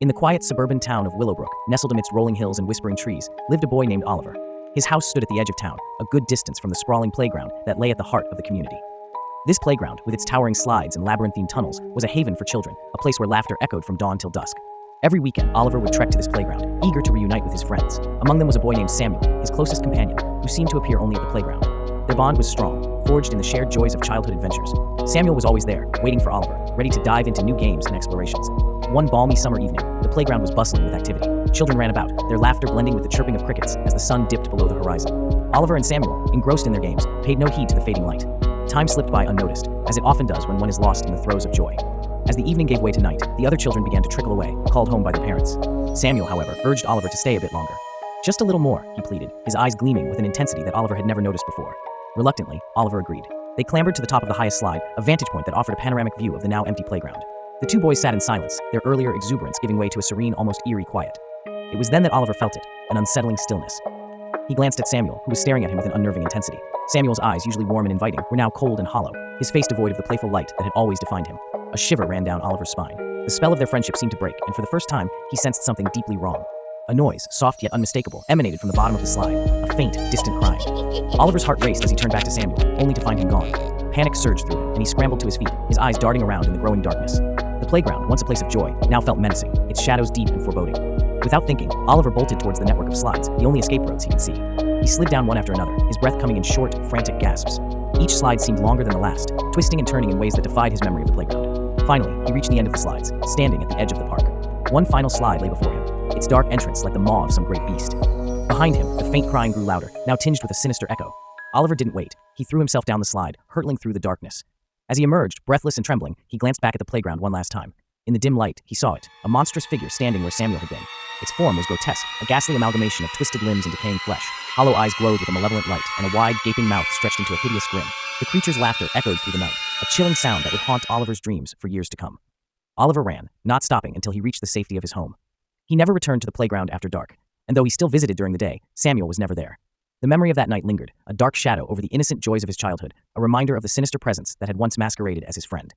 In the quiet suburban town of Willowbrook, nestled amidst rolling hills and whispering trees, lived a boy named Oliver. His house stood at the edge of town, a good distance from the sprawling playground that lay at the heart of the community. This playground, with its towering slides and labyrinthine tunnels, was a haven for children, a place where laughter echoed from dawn till dusk. Every weekend, Oliver would trek to this playground, eager to reunite with his friends. Among them was a boy named Samuel, his closest companion, who seemed to appear only at the playground. Their bond was strong, forged in the shared joys of childhood adventures. Samuel was always there, waiting for Oliver, ready to dive into new games and explorations. One balmy summer evening, the playground was bustling with activity. Children ran about, their laughter blending with the chirping of crickets as the sun dipped below the horizon. Oliver and Samuel, engrossed in their games, paid no heed to the fading light. Time slipped by unnoticed, as it often does when one is lost in the throes of joy. As the evening gave way to night, the other children began to trickle away, called home by their parents. Samuel, however, urged Oliver to stay a bit longer. "Just a little more," he pleaded, his eyes gleaming with an intensity that Oliver had never noticed before. Reluctantly, Oliver agreed. They clambered to the top of the highest slide, a vantage point that offered a panoramic view of the now empty playground. The two boys sat in silence, their earlier exuberance giving way to a serene, almost eerie quiet. It was then that Oliver felt it, an unsettling stillness. He glanced at Samuel, who was staring at him with an unnerving intensity. Samuel's eyes, usually warm and inviting, were now cold and hollow, his face devoid of the playful light that had always defined him. A shiver ran down Oliver's spine. The spell of their friendship seemed to break, and for the first time, he sensed something deeply wrong. A noise, soft yet unmistakable, emanated from the bottom of the slide, a faint, distant cry. Oliver's heart raced as he turned back to Samuel, only to find him gone. Panic surged through him, and he scrambled to his feet, his eyes darting around in the growing darkness. The playground, once a place of joy, now felt menacing, its shadows deep and foreboding. Without thinking, Oliver bolted towards the network of slides, the only escape roads he could see. He slid down one after another, his breath coming in short, frantic gasps. Each slide seemed longer than the last, twisting and turning in ways that defied his memory of the playground. Finally, he reached the end of the slides, standing at the edge of the park. One final slide lay before him, its dark entrance like the maw of some great beast. Behind him, the faint crying grew louder, now tinged with a sinister echo. Oliver didn't wait. He threw himself down the slide, hurtling through the darkness. As he emerged, breathless and trembling, he glanced back at the playground one last time. In the dim light, he saw it, a monstrous figure standing where Samuel had been. Its form was grotesque, a ghastly amalgamation of twisted limbs and decaying flesh. Hollow eyes glowed with a malevolent light, and a wide, gaping mouth stretched into a hideous grin. The creature's laughter echoed through the night, a chilling sound that would haunt Oliver's dreams for years to come. Oliver ran, not stopping until he reached the safety of his home. He never returned to the playground after dark, and though he still visited during the day, Samuel was never there. The memory of that night lingered, a dark shadow over the innocent joys of his childhood, a reminder of the sinister presence that had once masqueraded as his friend.